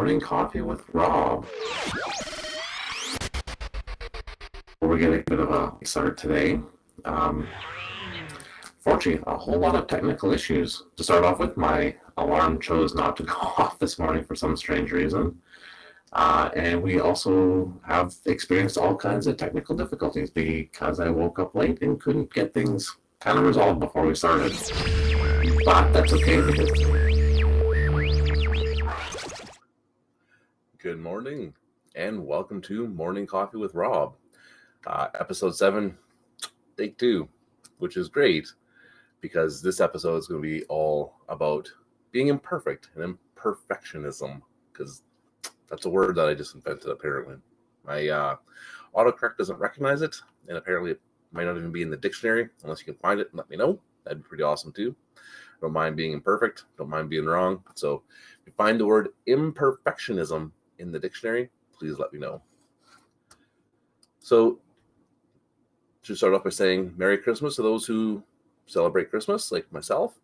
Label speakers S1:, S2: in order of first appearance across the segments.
S1: Morning Coffee with Rob. We're getting a bit of a start today. Fortunately, a whole lot of technical issues. To start off with, my alarm chose not to go off this morning for some strange reason. And we also have experienced all kinds of technical difficulties because I woke up late and couldn't get things kind of resolved before we started. But that's okay because
S2: Good morning and welcome to Morning Coffee with Rob, episode 7, take 2, which is great because this episode is going to be all about being imperfect and imperfectionism, because that's a word that I just invented apparently. My autocorrect doesn't recognize it, and apparently it might not even be in the dictionary. Unless you can find it and let me know, that'd be pretty awesome too. Don't mind being imperfect, don't mind being wrong. So if you find the word imperfectionism in the dictionary, please let me know. So to start off by saying Merry Christmas to those who celebrate Christmas, like myself,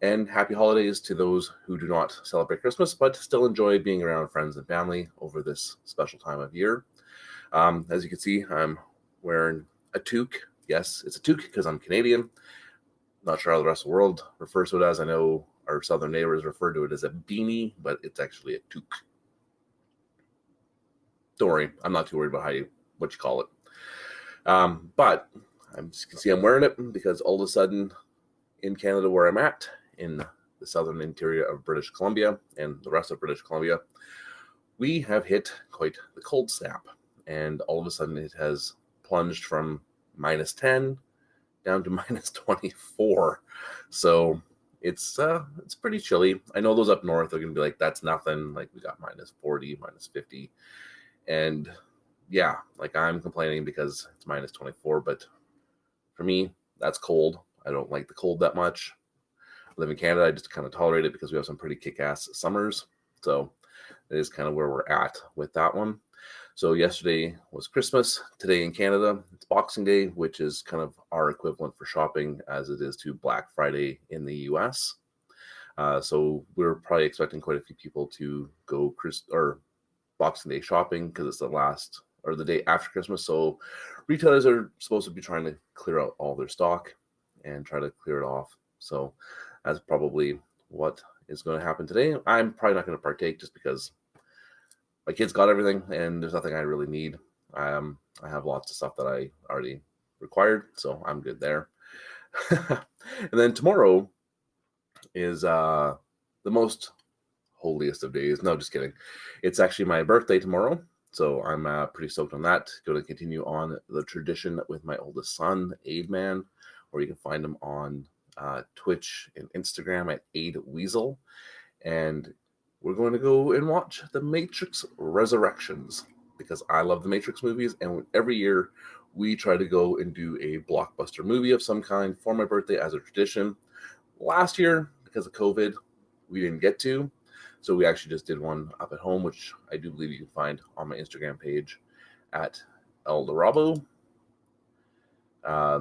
S2: and Happy Holidays to those who do not celebrate Christmas but still enjoy being around friends and family over this special time of year. As you can see, I'm wearing a toque. Yes, it's a toque because I'm Canadian. Not sure how the rest of the world refers to it as. I know our southern neighbors refer to it as a beanie, but it's actually a toque. Don't worry, I'm not too worried about what you call it. But you can see I'm wearing it because all of a sudden in Canada, where I'm at, in the southern interior of British Columbia and the rest of British Columbia, we have hit quite the cold snap. And all of a sudden it has plunged from minus 10 down to minus 24. So it's pretty chilly. I know those up north are going to be like, that's nothing. Like, we got minus 40, minus 50. And yeah, like, I'm complaining because it's minus 24, but for me, that's cold. I don't like the cold that much. I live in Canada. I just kind of tolerate it because we have some pretty kick-ass summers. So it is kind of where we're at with that one. So yesterday was Christmas. Today in Canada, it's Boxing Day, which is kind of our equivalent for shopping as it is to Black Friday in the US. So we're probably expecting quite a few people to go Boxing Day shopping because it's the day after Christmas. So retailers are supposed to be trying to clear out all their stock and try to clear it off. So that's probably what is going to happen today. I'm probably not going to partake just because my kids got everything and there's nothing I really need. I have lots of stuff that I already required, so I'm good there. And then tomorrow is the most holiest of days. No, just kidding. It's actually my birthday tomorrow, so I'm pretty stoked on that. Going to continue on the tradition with my oldest son, Aid Man, or you can find him on Twitch and Instagram at Aid Weasel. And we're going to go and watch The Matrix Resurrections because I love the Matrix movies, and every year we try to go and do a blockbuster movie of some kind for my birthday as a tradition. Last year, because of COVID, we didn't get to, so we actually just did one up at home, which I do believe you can find on my Instagram page at El Dorado.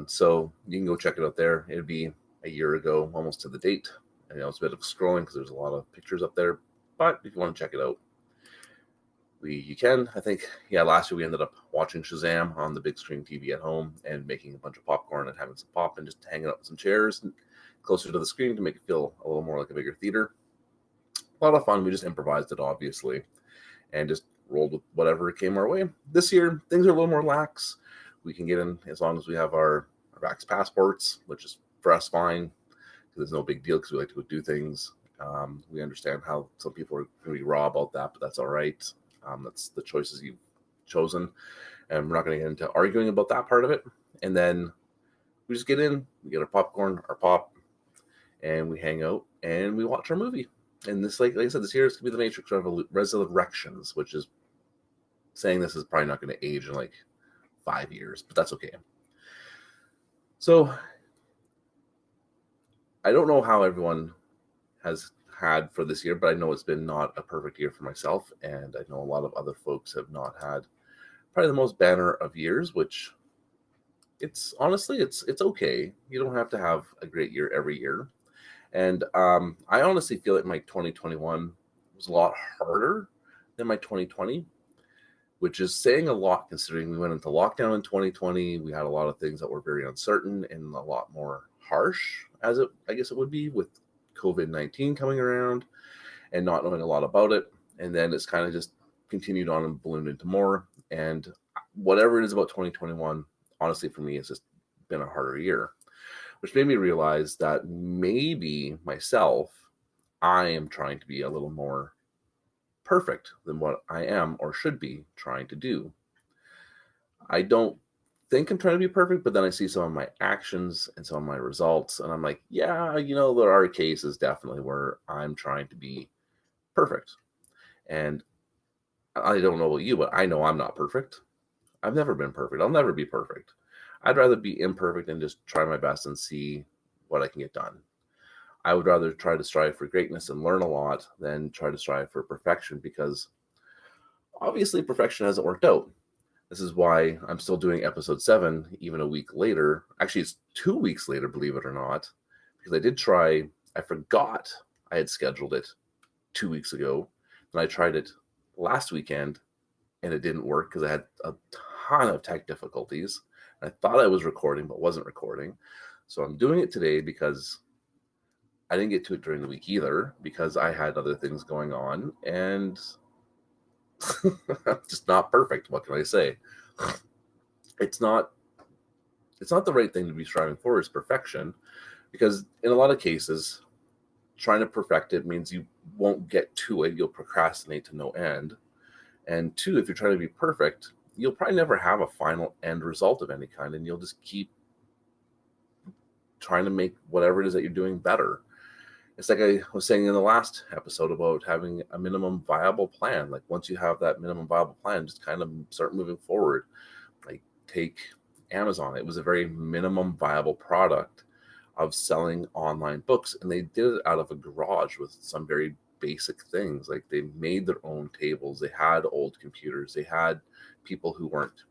S2: So you can go check it out there. It'd be a year ago, almost to the date. I know it's a bit of scrolling because there's a lot of pictures up there, but if you want to check it out, you can. I think, last year we ended up watching Shazam on the big screen TV at home and making a bunch of popcorn and having some pop and just hanging out in some chairs closer to the screen to make it feel a little more like a bigger theater. A lot of fun. We just improvised it, obviously, and just rolled with whatever came our way. This year, things are a little more lax. We can get in as long as we have our vax passports, which is for us fine, because it's no big deal because we like to go do things. We understand how some people are going to be raw about that, but that's all right. That's the choices you've chosen, and we're not going to get into arguing about that part of it. And then we just get in, we get our popcorn, our pop, and we hang out and we watch our movie. And this, like I said, this year is going to be The Matrix Resurrections, which is saying this is probably not going to age in like 5 years, but that's okay. So I don't know how everyone has had for this year, but I know it's been not a perfect year for myself, and I know a lot of other folks have not had probably the most banner of years, which it's okay. You don't have to have a great year every year. And I honestly feel like my 2021 was a lot harder than my 2020, which is saying a lot considering we went into lockdown in 2020. We had a lot of things that were very uncertain and a lot more harsh, I guess it would be, with COVID-19 coming around and not knowing a lot about it. And then it's kind of just continued on and ballooned into more. And whatever it is about 2021, honestly, for me, it's just been a harder year, which made me realize that maybe myself, I am trying to be a little more perfect than what I am or should be trying to do. I don't think I'm trying to be perfect, but then I see some of my actions and some of my results, and I'm like, yeah, there are cases definitely where I'm trying to be perfect. And I don't know about you, but I know I'm not perfect. I've never been perfect. I'll never be perfect. I'd rather be imperfect and just try my best and see what I can get done. I would rather try to strive for greatness and learn a lot than try to strive for perfection, because obviously perfection hasn't worked out. This is why I'm still doing episode 7 even a week later. Actually, it's 2 weeks later, believe it or not, because I did try. I forgot I had scheduled it 2 weeks ago, and I tried it last weekend, and it didn't work because I had a ton of tech difficulties. I thought I was recording, but wasn't recording. So I'm doing it today because I didn't get to it during the week either, because I had other things going on, and just not perfect. What can I say? It's not the right thing to be striving for, is perfection, because in a lot of cases, trying to perfect it means you won't get to it. You'll procrastinate to no end. And 2, if you're trying to be perfect, you'll probably never have a final end result of any kind, and you'll just keep trying to make whatever it is that you're doing better. It's like I was saying in the last episode about having a minimum viable plan. Like, once you have that minimum viable plan, just kind of start moving forward. Like, take Amazon. It was a very minimum viable product of selling online books, and they did it out of a garage with some very basic things. Like, they made their own tables, they had old computers, they had people who weren't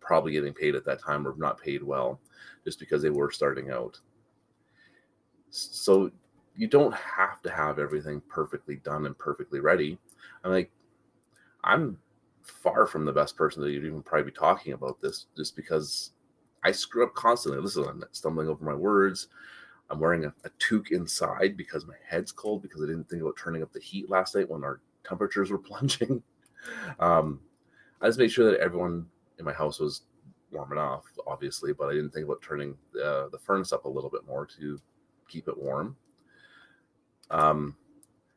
S2: probably getting paid at that time or not paid well, just because they were starting out. So you don't have to have everything perfectly done and perfectly ready. I'm far from the best person that you'd even probably be talking about this, just because I screw up constantly. Listen, I'm stumbling over my words. I'm wearing a toque inside because my head's cold, because I didn't think about turning up the heat last night when our temperatures were plunging. I just made sure that everyone in my house was warm enough, obviously, but I didn't think about turning the furnace up a little bit more to keep it warm. As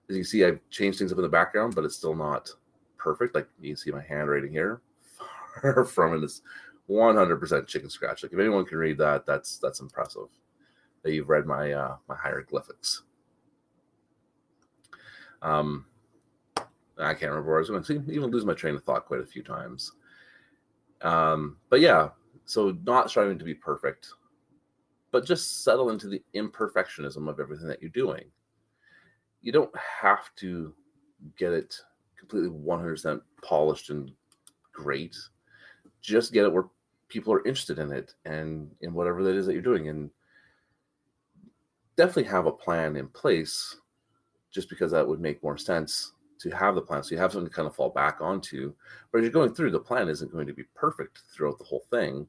S2: you can see, I've changed things up in the background, but it's still not perfect. Like, you can see my handwriting here. Far from it is 100% chicken scratch. Like, if anyone can read that, that's impressive that you've read my my hieroglyphics. I can't remember where I was going to even lose my train of thought quite a few times. But yeah, so not striving to be perfect, but just settle into the imperfectionism of everything that you're doing. You don't have to get it completely 100% polished and great. Just get it where people are interested in it and in whatever that is that you're doing. And definitely have a plan in place, just because that would make more sense to have the plan. So you have something to kind of fall back onto. But as you're going through, the plan isn't going to be perfect throughout the whole thing.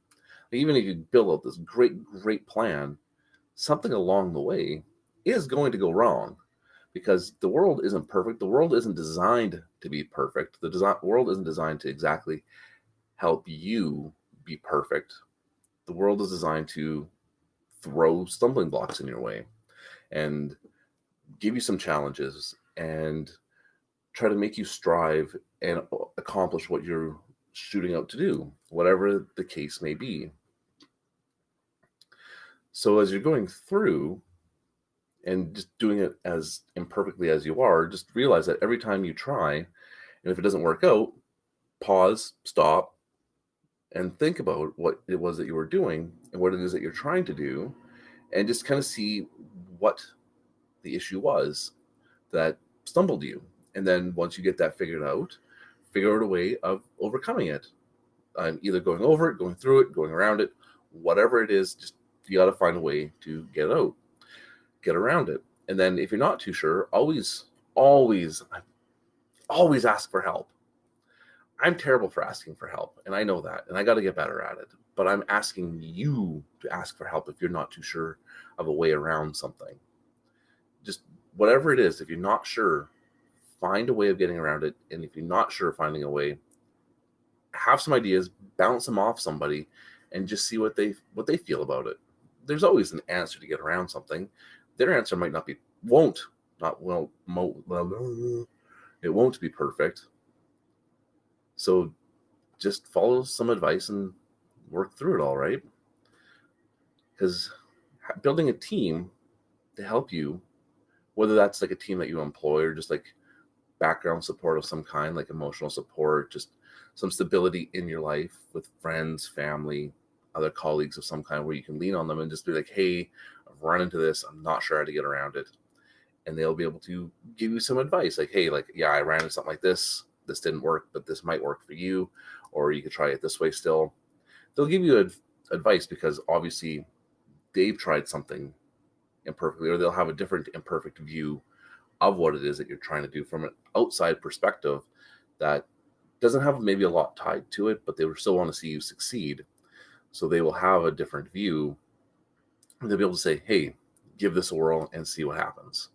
S2: Even if you build out this great plan, something along the way is going to go wrong, because the world isn't perfect. The world isn't designed to be perfect. The world isn't designed to exactly help you be perfect. The world is designed to throw stumbling blocks in your way and give you some challenges and try to make you strive and accomplish what you're shooting out to do, whatever the case may be. So as you're going through and just doing it as imperfectly as you are, just realize that every time you try, and if it doesn't work out, pause, stop, and think about what it was that you were doing and what it is that you're trying to do, and just kind of see what the issue was that stumbled you. And then once you get that figured out, figure out a way of overcoming it. Either going over it, going through it, going around it, whatever it is, just you got to find a way to get out, get around it. And then if you're not too sure, always ask for help. I'm terrible for asking for help, and I know that, and I got to get better at it. But I'm asking you to ask for help if you're not too sure of a way around something. Just whatever it is, if you're not sure, find a way of getting around it. And if you're not sure of finding a way, have some ideas, bounce them off somebody, and just see what they feel about it. There's always an answer to get around something. Their answer might not be, it won't be perfect. So just follow some advice and work through it all, right? Because building a team to help you, whether that's like a team that you employ or just like background support of some kind, like emotional support, just some stability in your life with friends, family, other colleagues of some kind where you can lean on them and just be like, hey, I've run into this. I'm not sure how to get around it. And they'll be able to give you some advice like, hey, like, yeah, I ran into something like this. This didn't work, but this might work for you. Or you could try it this way still. They'll give you advice because obviously they've tried something imperfectly, or they'll have a different imperfect view of what it is that you're trying to do from an outside perspective that doesn't have maybe a lot tied to it, but they still want to see you succeed. So they will have a different view. And they'll be able to say, hey, give this a whirl and see what happens.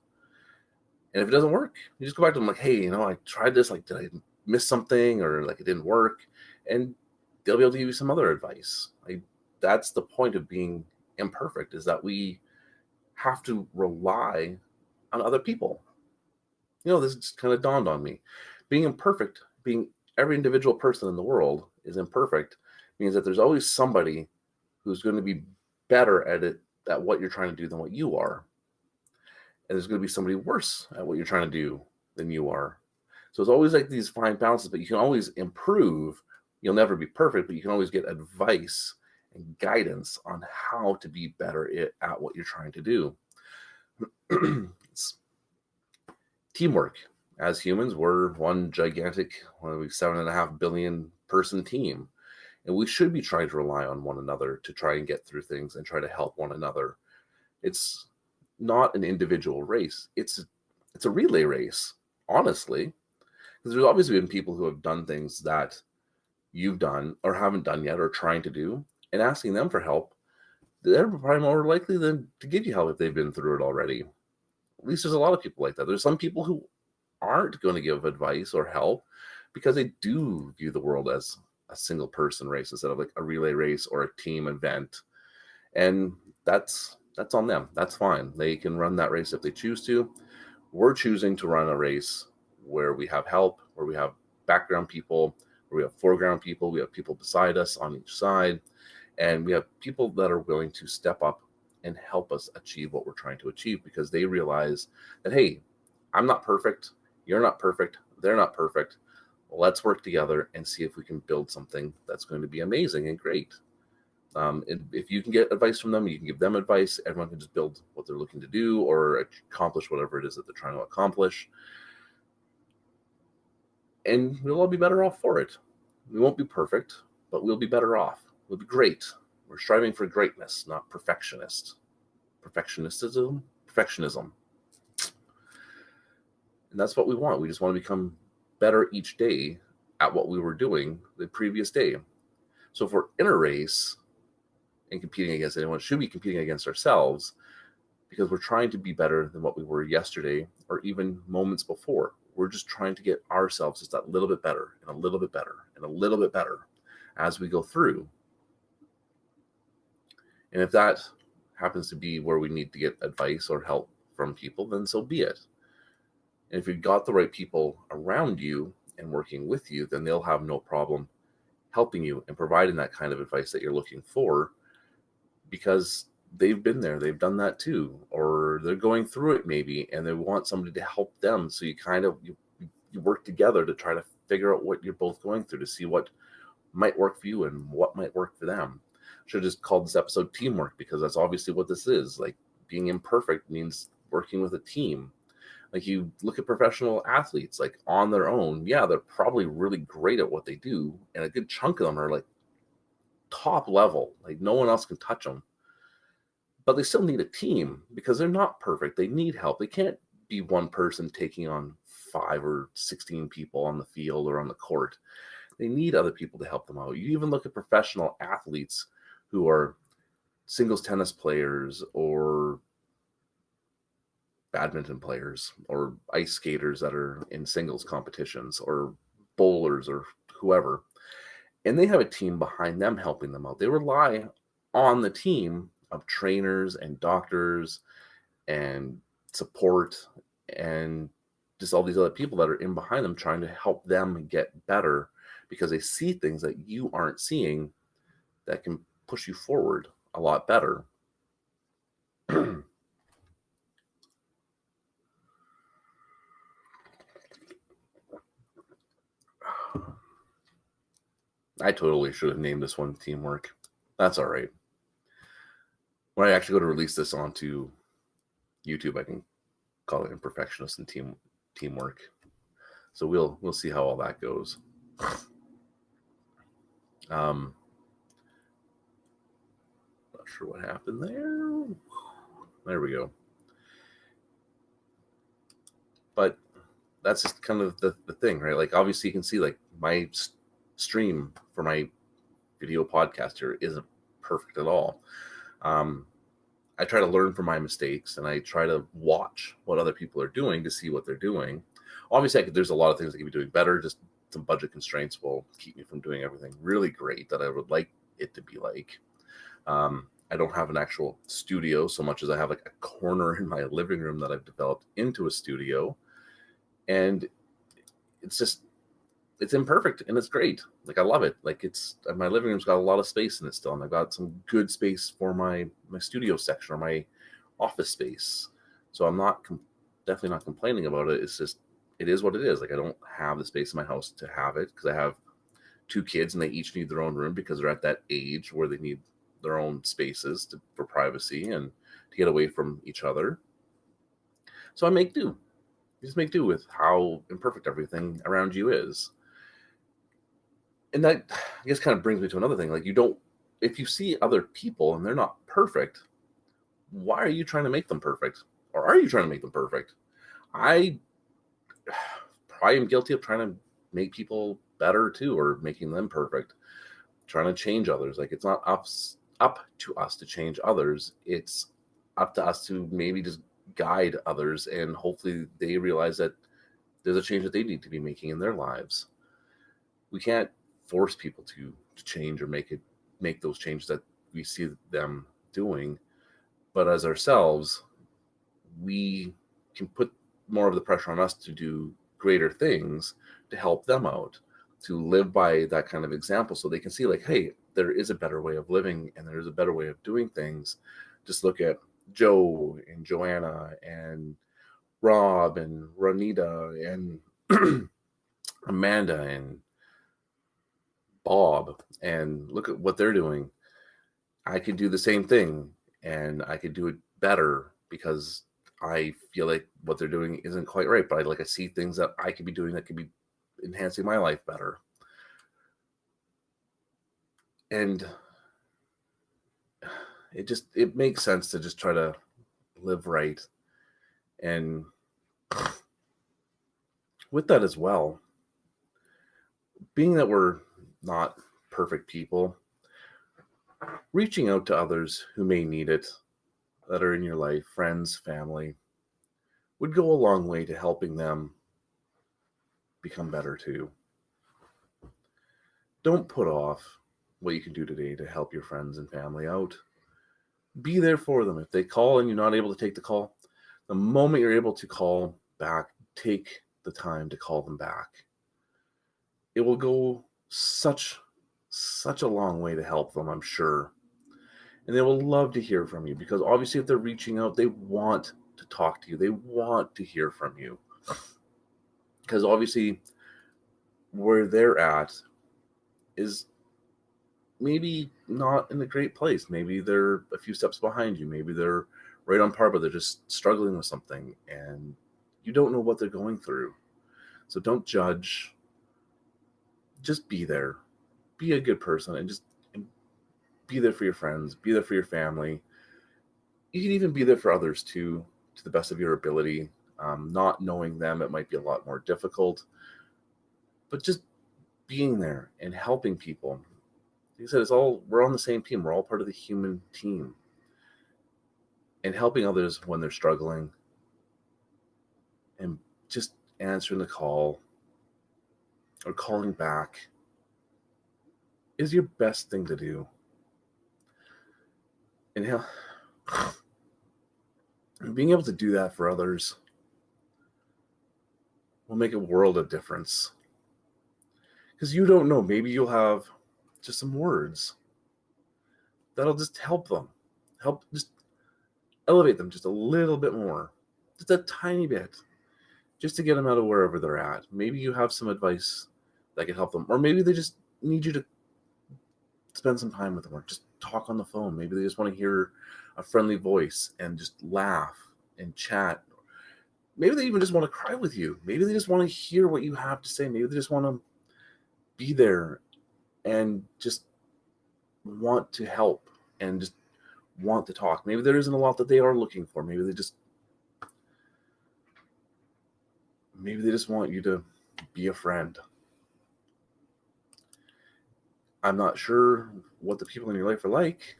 S2: And if it doesn't work, you just go back to them like, hey, I tried this. Like, did I miss something, or like it didn't work? And they'll be able to give you some other advice. Like, that's the point of being imperfect, is that we have to rely on other people. This just kind of dawned on me. Being imperfect, being every individual person in the world is imperfect, means that there's always somebody who's going to be better at what you're trying to do than what you are. And there's going to be somebody worse at what you're trying to do than you are. So it's always like these fine balances, but you can always improve. You'll never be perfect, but you can always get advice and guidance on how to be better at what you're trying to do. It's teamwork. As humans, we're one gigantic, 7.5 billion person team. And we should be trying to rely on one another to try and get through things and try to help one another. It's not an individual race. It's a relay race, honestly. Because there's obviously been people who have done things that you've done or haven't done yet or trying to do, and asking them for help, they're probably more likely than to give you help if they've been through it already. At least there's a lot of people like that. There's some people who aren't going to give advice or help because they do view the world as a single person race instead of like a relay race or a team event. And that's on them. That's fine. They can run that race if they choose to. We're choosing to run a race where we have help, where we have background people, where we have foreground people, we have people beside us on each side, and we have people that are willing to step up and help us achieve what we're trying to achieve, because they realize that, hey, I'm not perfect, you're not perfect, they're not perfect. Let's work together and see if we can build something that's going to be amazing and great. If you can get advice from them, you can give them advice. Everyone can just build what they're looking to do or accomplish whatever it is that they're trying to accomplish. And we'll all be better off for it. We won't be perfect, but we'll be better off. We'll be great. We're striving for greatness, not perfectionism. And that's what we want. We just want to become better each day at what we were doing the previous day. So if we're in a race and competing against anyone, should be competing against ourselves, because we're trying to be better than what we were yesterday or even moments before. We're just trying to get ourselves just that little bit better and a little bit better and a little bit better as we go through. And if that happens to be where we need to get advice or help from people, then so be it. And if you've got the right people around you and working with you, then they'll have no problem helping you and providing that kind of advice that you're looking for, because they've been there, they've done that too, or they're going through it maybe, and they want somebody to help them. So you kind of you work together to try to figure out what you're both going through, to see what might work for you and what might work for them. Should have just called this episode Teamwork, because that's obviously what this is. Like, being imperfect means working with a team. Like, you look at professional athletes, like on their own, yeah, they're probably really great at what they do, and a good chunk of them are like top level, like no one else can touch them. But they still need a team because they're not perfect. They need help. They can't be one person taking on 5 or 16 people on the field or on the court. They need other people to help them out. You even look at professional athletes who are singles tennis players or badminton players or ice skaters that are in singles competitions or bowlers or whoever. And they have a team behind them helping them out. They rely on the team of trainers and doctors and support and just all these other people that are in behind them trying to help them get better because they see things that you aren't seeing that can push you forward a lot better. I totally should have named this one teamwork. That's all right. When I actually go to release this onto YouTube, I can call it Imperfectionist and teamwork. So we'll see how all that goes. Not sure what happened there. There we go. But that's just kind of the thing, right? Like, obviously you can see like my stream for my video podcast here isn't perfect at all. I try to learn from my mistakes and I try to watch what other people are doing to see what they're doing. Obviously, there's a lot of things I could be doing better. Just some budget constraints will keep me from doing everything really great that I would like it to be like. I don't have an actual studio so much as I have like a corner in my living room that I've developed into a studio. And it's imperfect and it's great. Like, I love it. Like, my living room's got a lot of space in it still, and I've got some good space for my studio section or my office space. So I'm definitely not complaining about it. It's just, it is what it is. Like, I don't have the space in my house to have it because I have 2 kids and they each need their own room because they're at that age where they need their own spaces for privacy and to get away from each other. So I make do. You just make do with how imperfect everything around you is. And that, I guess, kind of brings me to another thing. Like, if you see other people and they're not perfect, why are you trying to make them perfect? Or are you trying to make them perfect? I probably am guilty of trying to make people better too, or making them perfect, trying to change others. Like, it's not up to us to change others. It's up to us to maybe just guide others, and hopefully they realize that there's a change that they need to be making in their lives. We can't force people to change or make those changes that we see them doing, but as ourselves, we can put more of the pressure on us to do greater things to help them out, to live by that kind of example, so they can see, like, hey, there is a better way of living and there is a better way of doing things. Just look at Joe and Joanna and Rob and Ronita and Amanda and Bob, and look at what they're doing. I could do the same thing and I could do it better because I feel like what they're doing isn't quite right, but I see things that I could be doing that could be enhancing my life better. And it makes sense to just try to live right. And with that as well, being that we're not perfect people, reaching out to others who may need it, that are in your life, friends, family, would go a long way to helping them become better too. Don't put off what you can do today to help your friends and family out. Be there for them. If they call and you're not able to take the call, the moment you're able to call back, take the time to call them back. It will go such a long way to help them, I'm sure. And they will love to hear from you, because obviously if they're reaching out, they want to talk to you. They want to hear from you. Because obviously where they're at is maybe not in a great place. Maybe they're a few steps behind you. Maybe they're right on par, but they're just struggling with something and you don't know what they're going through. So don't judge. Just be there. Be a good person and just be there for your friends. Be there for your family. You can even be there for others too, to the best of your ability. Not knowing them, it might be a lot more difficult. But just being there and helping people. Like I said, we're on the same team. We're all part of the human team. And helping others when they're struggling and just answering the call or calling back is your best thing to do. And being able to do that for others will make a world of difference. Because you don't know, maybe you'll have just some words that'll just help them, just elevate them just a little bit more, just a tiny bit, just to get them out of wherever they're at. Maybe you have some advice that can help them, or maybe they just need you to spend some time with them, or just talk on the phone. Maybe they just want to hear a friendly voice and just laugh and chat. Maybe they even just want to cry with you. Maybe they just want to hear what you have to say. Maybe they just want to be there and just want to help and just want to talk. Maybe there isn't a lot that they are looking for. Maybe they just want you to be a friend. I'm not sure what the people in your life are like.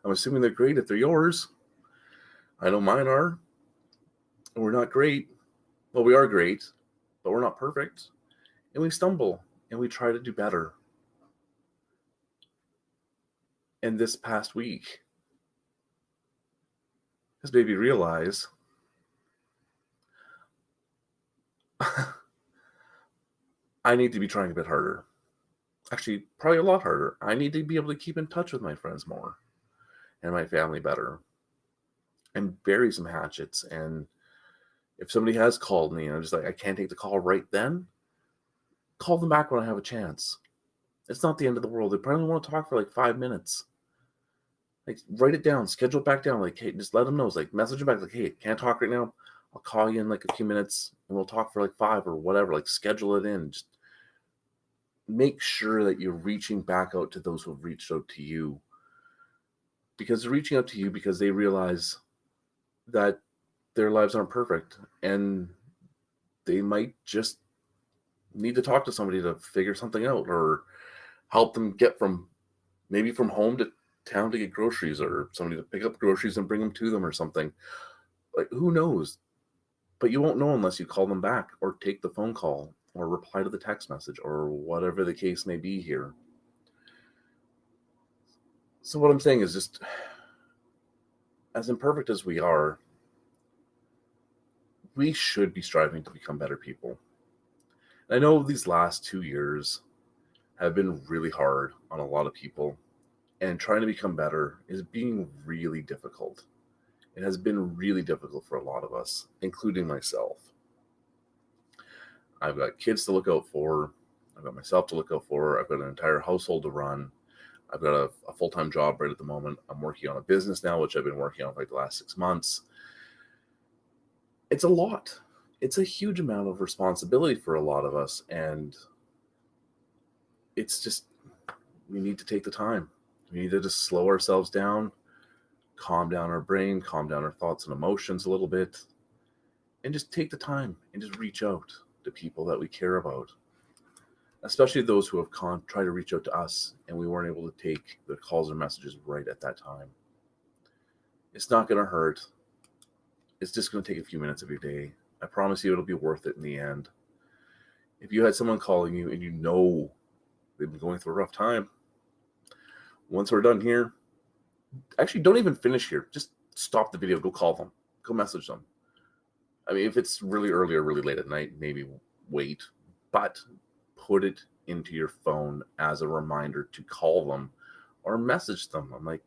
S2: I'm assuming they're great if they're yours. I know mine are. We're not great. Well, we are great, but we're not perfect. And we stumble and we try to do better. And this past week has made me realize I need to be trying a bit harder. Actually, probably a lot harder. I need to be able to keep in touch with my friends more and my family better and bury some hatchets. And if somebody has called me and I'm just like, I can't take the call right then, call them back when I have a chance. It's not the end of the world. They probably want to talk for like 5 minutes. Like, write it down, schedule it back down. Like, hey, just let them know. It's like, message them back. Like, hey, can't talk right now. I'll call you in like a few minutes and we'll talk for like 5 or whatever. Like, schedule it in. Just make sure that you're reaching back out to those who have reached out to you. Because they're reaching out to you because they realize that their lives aren't perfect and they might just need to talk to somebody to figure something out or help them get from home to town to get groceries, or somebody to pick up groceries and bring them to them or something. Like, who knows? But you won't know unless you call them back or take the phone call or reply to the text message or whatever the case may be here. So what I'm saying is, just as imperfect as we are, we should be striving to become better people. And I know these last 2 years have been really hard on a lot of people, and trying to become better is being really difficult. It has been really difficult for a lot of us, including myself. I've got kids to look out for. I've got myself to look out for. I've got an entire household to run. I've got a full-time job right at the moment. I'm working on a business now, which I've been working on for like the last 6 months. It's a lot. It's a huge amount of responsibility for a lot of us. And it's just, we need to take the time. We need to just slow ourselves down, calm down our brain, calm down our thoughts and emotions a little bit, and just take the time and just reach out to people that we care about, especially those who have tried to reach out to us and we weren't able to take their calls or messages right at that time. It's not going to hurt. It's just going to take a few minutes of your day. I promise you it'll be worth it in the end. If you had someone calling you and you know they've been going through a rough time, once we're done here, actually don't even finish here. Just stop the video, go call them, go message them. I mean, if it's really early or really late at night, maybe wait, but put it into your phone as a reminder to call them or message them. I'm like,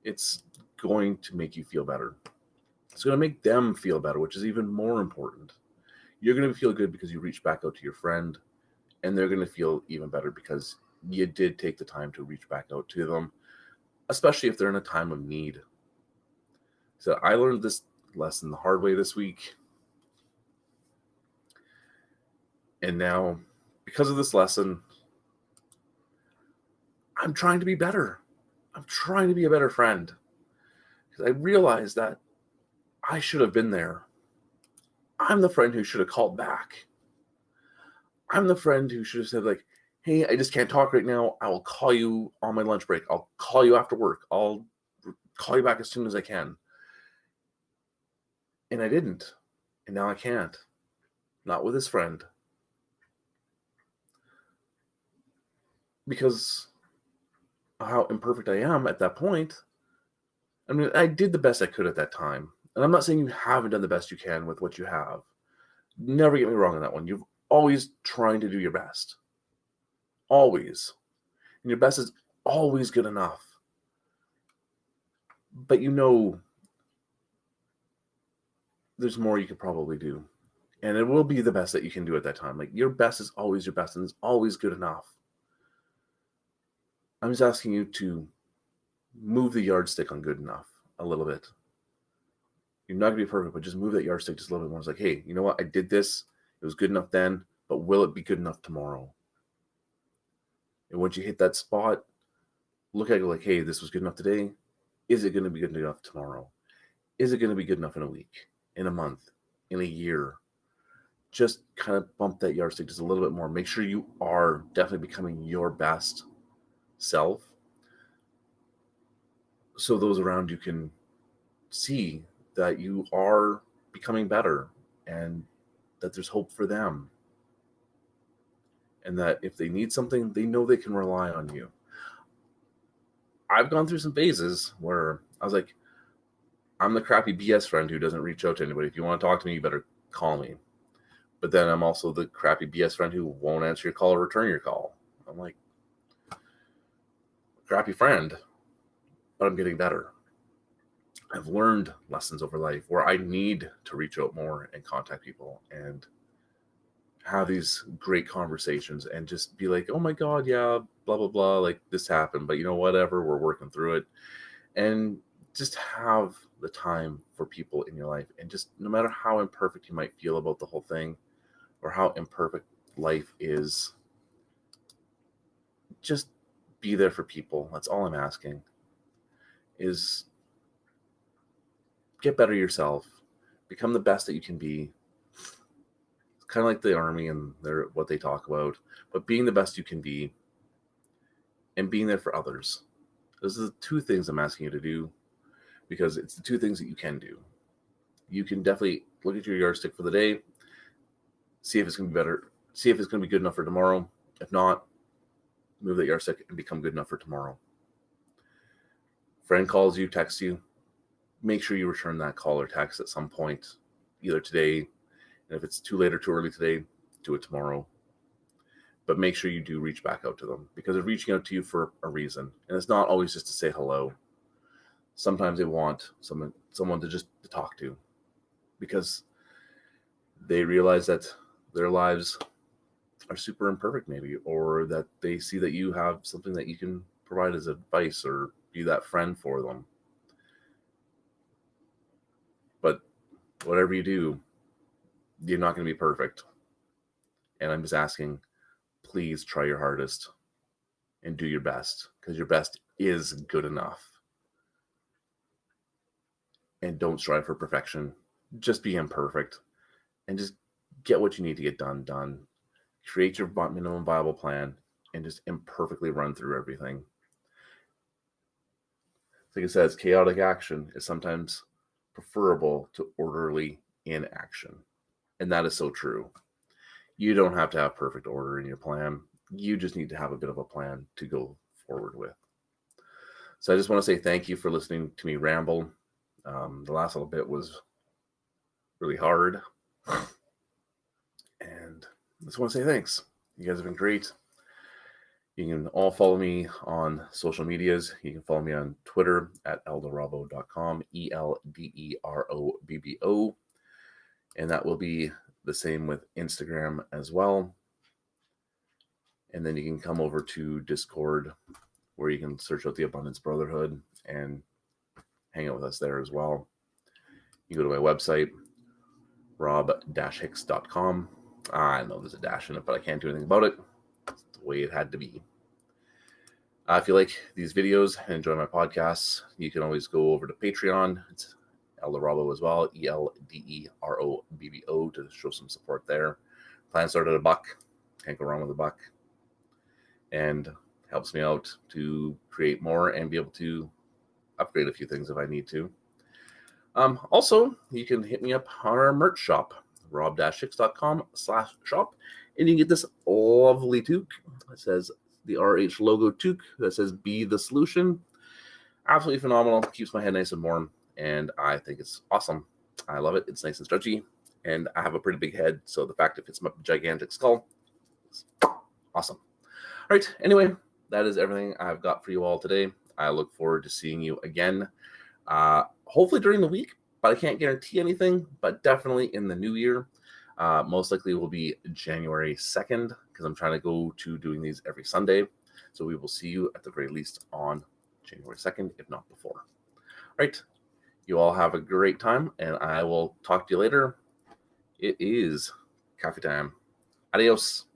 S2: it's going to make you feel better. It's going to make them feel better, which is even more important. You're going to feel good because you reached back out to your friend, and they're going to feel even better because you did take the time to reach back out to them, especially if they're in a time of need. So I learned this lesson the hard way this week. And now, because of this lesson, I'm trying to be better. I'm trying to be a better friend. Because I realized that I should have been there. I'm the friend who should have called back. I'm the friend who should have said, like, hey, I just can't talk right now. I will call you on my lunch break. I'll call you after work. I'll call you back as soon as I can. And I didn't. And now I can't. Not with his friend. Because of how imperfect I am at that point. I mean, I did the best I could at that time. And I'm not saying you haven't done the best you can with what you have. Never get me wrong on that one. You're always trying to do your best. Always. And your best is always good enough. But there's more you could probably do. And it will be the best that you can do at that time. Like, your best is always your best and it's always good enough. I'm just asking you to move the yardstick on good enough a little bit. You're not going to be perfect, but just move that yardstick just a little bit more. It's like, hey, you know what? I did this. It was good enough then, but will it be good enough tomorrow? And once you hit that spot, look at it like, hey, this was good enough today. Is it going to be good enough tomorrow? Is it going to be good enough in a week, in a month, in a year? Just kind of bump that yardstick just a little bit more. Make sure you are definitely becoming your best self, so those around you can see that you are becoming better and that there's hope for them. And that if they need something, they know they can rely on you. I've gone through some phases where I was like, I'm the crappy BS friend who doesn't reach out to anybody. If you want to talk to me, you better call me. But then I'm also the crappy BS friend who won't answer your call or return your call. I'm like, crappy friend, but I'm getting better. I've learned lessons over life where I need to reach out more and contact people and have these great conversations and just be like, oh my God, yeah, blah, blah, blah, like this happened, but whatever, we're working through it. And just have the time for people in your life. And just no matter how imperfect you might feel about the whole thing or how imperfect life is, just be there for people. That's all I'm asking, is get better yourself, become the best that you can be. It's kind of like the army and what they talk about, but being the best you can be and being there for others. Those are the two things I'm asking you to do, because it's the two things that you can do. You can definitely look at your yardstick for the day, see if it's going to be better, see if it's going to be good enough for tomorrow. If not, move that yardstick and become good enough for tomorrow. Friend calls you, texts you, make sure you return that call or text at some point, either today, and if it's too late or too early today, do it tomorrow. But make sure you do reach back out to them, because they're reaching out to you for a reason. And it's not always just to say hello. Sometimes they want someone to just to talk to, because they realize that their lives are super imperfect maybe, or that they see that you have something that you can provide as advice or be that friend for them. But whatever you do, you're not going to be perfect. And I'm just asking, please try your hardest and do your best, because your best is good enough. And don't strive for perfection. Just be imperfect and just get what you need to get done. Create your minimum viable plan and just imperfectly run through everything. Like it says, chaotic action is sometimes preferable to orderly inaction. And that is so true. You don't have to have perfect order in your plan. You just need to have a bit of a plan to go forward with. So I just want to say thank you for listening to me ramble. The last little bit was really hard. And I just want to say thanks. You guys have been great. You can all follow me on social medias. You can follow me on Twitter at elderobbo.com, ELDEROBBO. And that will be the same with Instagram as well. And then you can come over to Discord, where you can search out the Abundance Brotherhood and hang out with us there as well. You go to my website, rob-hicks.com. I know there's a dash in it, but I can't do anything about it. It's the way it had to be. If you like these videos and enjoy my podcasts, you can always go over to Patreon. It's Elderobbo as well, ELDEROBBO, to show some support there. Plan started at $1. Can't go wrong with $1. and helps me out to create more and be able to upgrade a few things if I need to. Also, you can hit me up on our merch shop, rob-hicks.com/shop, and you can get this lovely toque. It says the RH logo toque that says "Be the Solution." Absolutely phenomenal. Keeps my head nice and warm, and I think it's awesome. I love it. It's nice and stretchy, and I have a pretty big head, so the fact it fits my gigantic skull is awesome. All right. Anyway, that is everything I've got for you all today. I look forward to seeing you again. Hopefully during the week, but I can't guarantee anything, but definitely in the new year. Most likely will be January 2nd, because I'm trying to go to doing these every Sunday. So we will see you at the very least on January 2nd, if not before. All right. You all have a great time, and I will talk to you later. It is coffee time. Adios.